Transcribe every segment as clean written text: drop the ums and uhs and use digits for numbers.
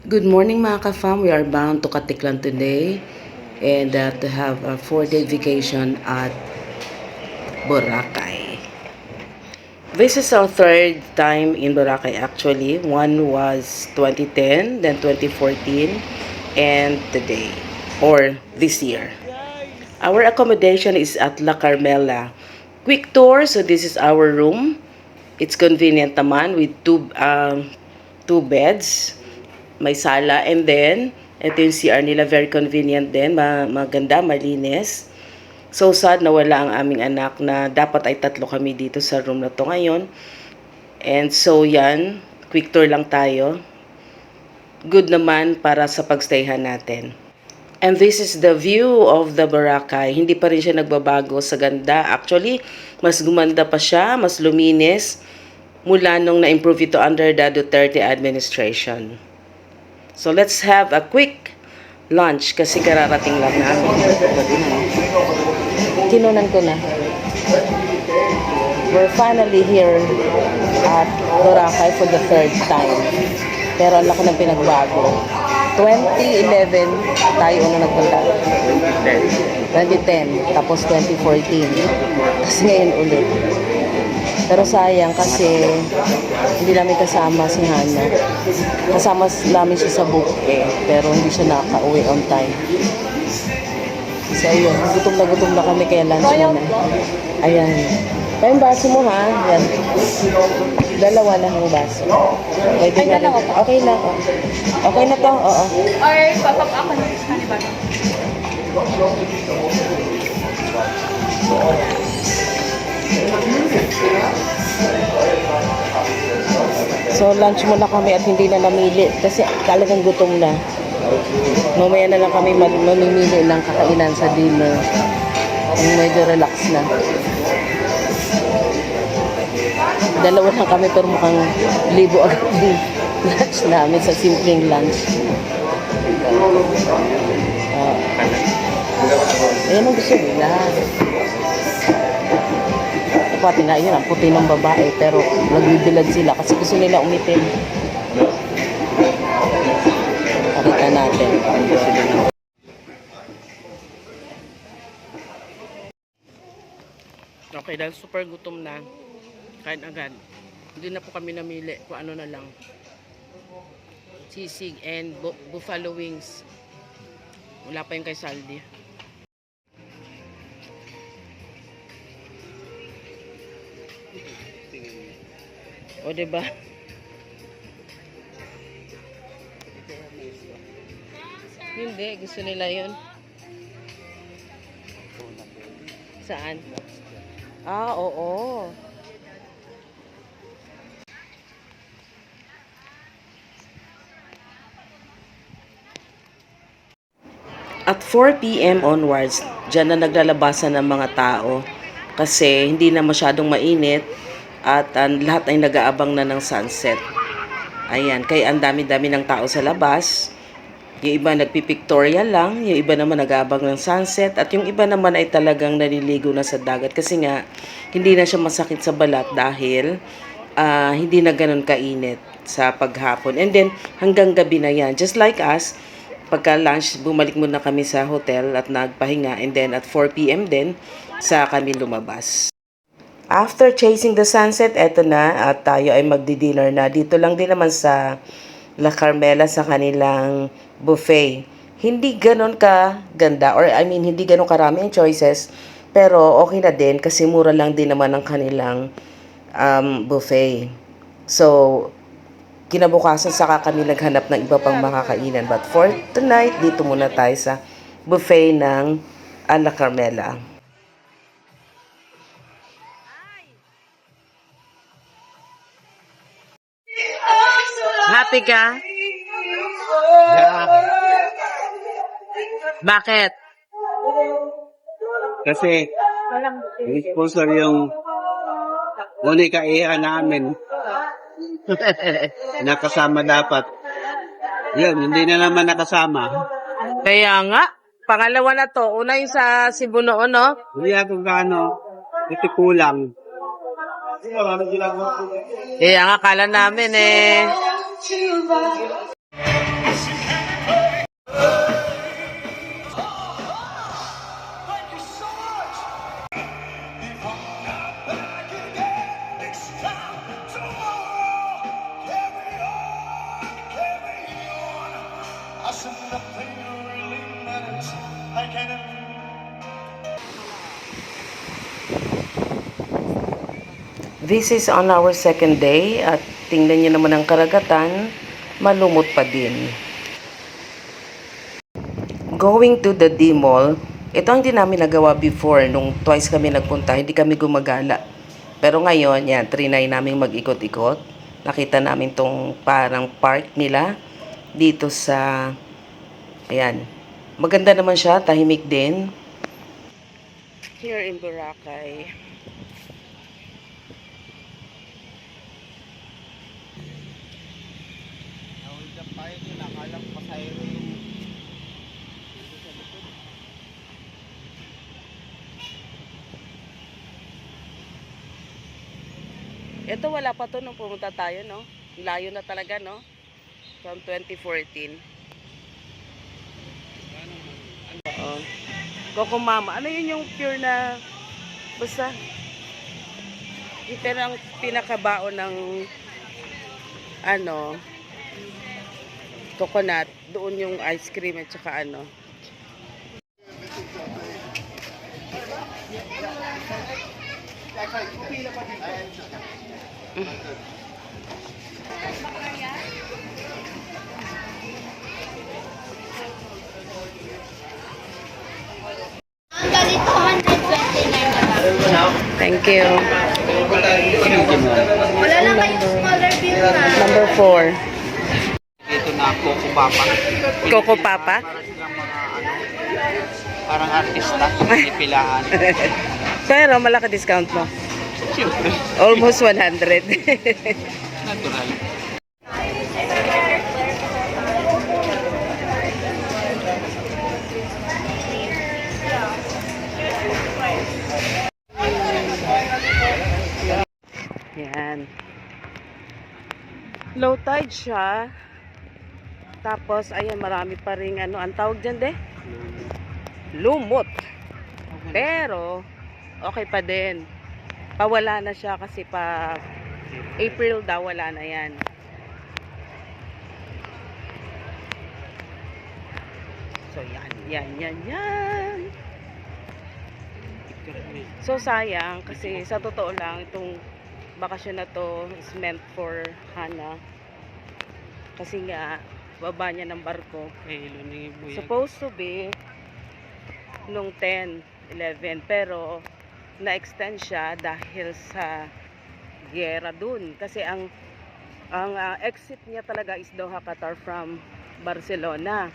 Good morning mga ka-fam. We are bound to Katiklan today and to have a 4-day vacation at Boracay. This is our third time in Boracay actually. One was 2010, then 2014, and today, or this year. Our accommodation is at La Carmela. Quick tour, so this is our room. It's convenient naman with two beds. May sala, and then ito yung CR nila, very convenient din, maganda, malinis. So sad na wala ang aming anak na dapat ay tatlo kami dito sa room na to ngayon. And so yan, quick tour lang tayo. Good naman para sa pagstayhan natin. And this is the view of the Boracay. Hindi pa rin siya nagbabago sa ganda. Actually, mas gumanda pa siya, mas luminis mula nung na-improve ito under the Duterte administration. So let's have a quick lunch kasi kararating lang namin. Kinunan ko na. We're finally here at Boracay for the third time. Pero ang laki ng pinagbago. 2011 tayo una nagpunta. 2010. Tapos 2014. Tapos ngayon ulit. Pero sayang kasi hindi namin kasama si Hana. Kasama namin siya sa buke, pero hindi siya nakaka-uwi on time. So ayun, gutom na kami kaya lunch muna. Ayan. Kaya yung baso mo ha, yan. Dalawa lang yung baso. Pwede na rin. Okay na. Okay na to? Oo. Or papap ako na kanibag. So lunch muna kami at hindi na namili kasi talagang gutom na. Mamaya na lang kami mamimili ng kakainan sa dinner. Yung medyo relax na. Dalawa lang kami pero mukhang libo agad yung lunch namin sa simpleng lunch. Ayan ang gusto nila. Pati nga yun, ang puti ng babae, pero nagbibilad sila kasi gusto nila umitim. Pakita natin. Okay, dahil super gutom na, kain agad. Hindi na po kami namili kung ano na lang. Sisig and buffalo wings. Wala pa yung kay Saldi. O, diba? Hindi, gusto nila yun. Saan? Ah, oo. At 4 p.m. onwards, dyan na naglalabasan ng mga tao kasi hindi na masyadong mainit at lahat ay nag-aabang na ng sunset. Ayan, kaya ang dami-dami ng tao sa labas. Yung iba nagpipictorial lang, yung iba naman nag-aabang ng sunset, at yung iba naman ay talagang naliligo na sa dagat kasi nga hindi na siya masakit sa balat dahil hindi na ganun kainit sa paghapon. And then hanggang gabi na yan. Just like us, pagka lunch, bumalik muna kami sa hotel at nagpahinga, and then at 4 p.m. din sa kami lumabas. After chasing the sunset, eto na at tayo ay magdi-dinner na. Dito lang din naman sa La Carmela sa kanilang buffet. Hindi ganon ka ganda, or hindi ganon karami ang choices, pero okay na din kasi mura lang din naman ang kanilang buffet. So, kinabukasan saka kami naghanap ng iba pang makakainan. But for tonight, dito muna tayo sa buffet ng La Carmela. Happy ka? Yeah. Bakit? Kasi yung sponsor yung unika iya namin. Nakasama dapat. Yun, hindi na naman nakasama. Kaya nga, pangalawa na to. Una yung sa Cebu noon, no? Hindi ako gaano, ito kulang. Kaya nga, kala namin This is on our second day at tingnan niyo naman ang karagatan, malumot pa din. Going to the D-Mall, ito ang hindi namin nagawa before. Nung twice kami nagpunta, hindi kami gumagala. Pero ngayon, yan, trinay namin mag-ikot-ikot. Nakita namin tong parang park nila dito sa, ayan. Maganda naman siya, tahimik din. Here in Boracay. Ito wala pa to nung pumunta tayo, no? Layo na talaga, no? From 2014. Oo. Coco Mama. Ano yun yung pure na basta pero ang pinakabaon ng ano coconut, doon yung ice cream at saka ano. Ang ganito, 129 na lang. Thank you. Wala lang kayong smaller view na. Number 4. Ito na Coco Papa. Coco Papa. Para silang mga ano, parang artista, ipilahan. Pero malaki discount mo. Siyempre, Almost 100. natural. Yan. Low tide siya. Tapos, ayan, marami pa ring ano, ang tawag dyan de? Lumot. Pero, okay pa din. Pawala na siya kasi pa April daw, wala na yan. So, yan. So, sayang kasi sa totoo lang, itong bakasyon na to is meant for Hana. Kasi nga, baba niya ng barko. Supposed to be nung 10, 11. Pero, na-extend siya dahil sa giyera dun. Kasi ang exit niya talaga is Doha, Qatar from Barcelona.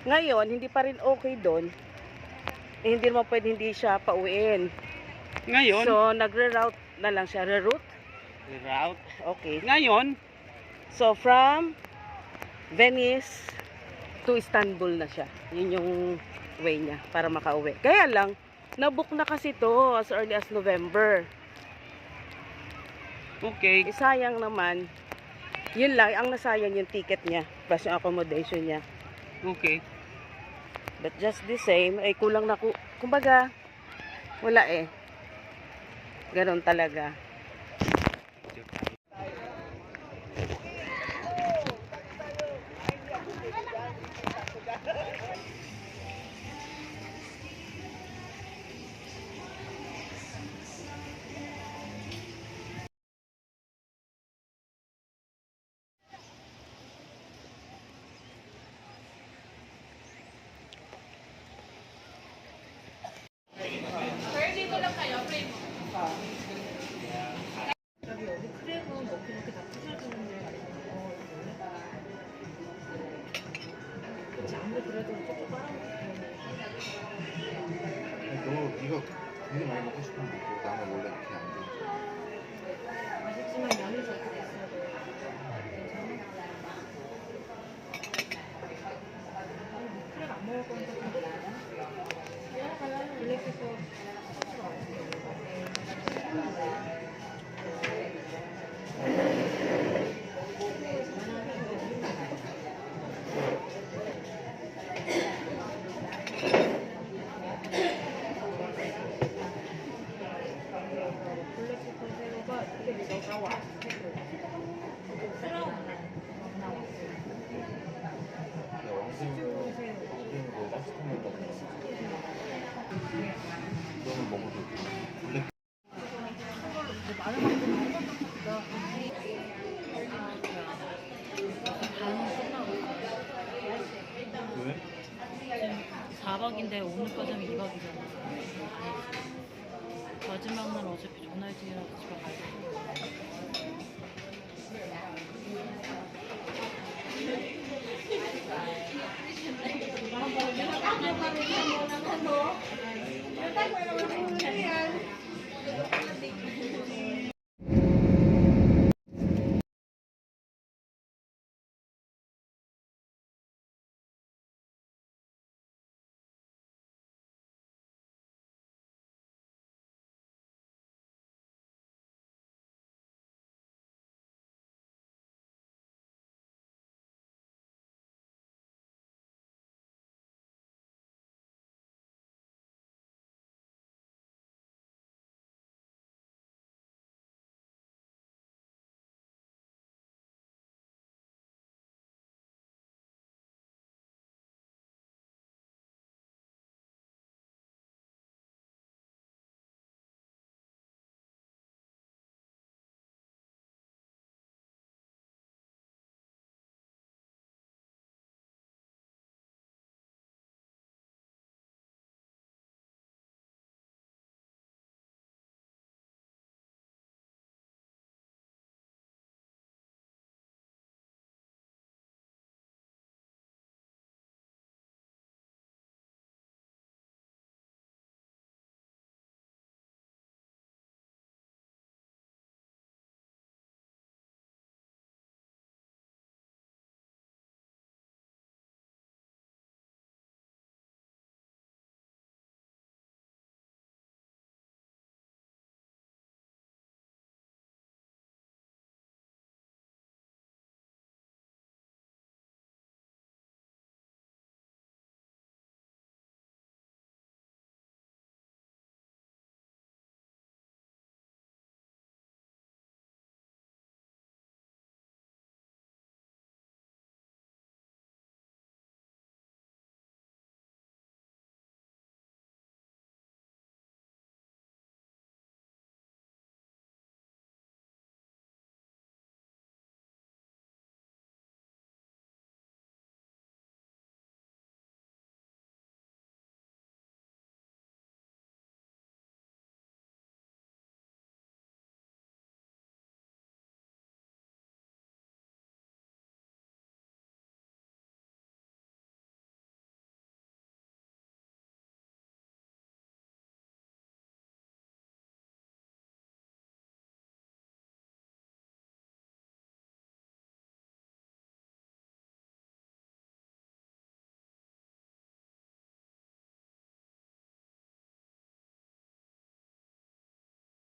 Ngayon, hindi pa rin okay dun. Hindi naman pwede hindi siya pauwiin. Ngayon, So, nagre-route na lang siya. Reroute? route. Okay. Ngayon, So, from Venice to Istanbul na siya. Yun yung way niya para makauwi. Kaya lang, nabook na kasi to as early as November. okay. Sayang naman. Yun lang, ang nasayang yung ticket niya. Plus yung accommodation niya. Okay. But just the same, ay kulang na kumbaga, wala eh. Ganon talaga. 너 이거 되게 많이 먹고 싶으면 먹고 나는 원래 그렇게 안 돼. 1박인데 오늘까지 하면 2박이잖아. 마지막 날 어차피 전화해지라서 집에 가야 돼. Ano?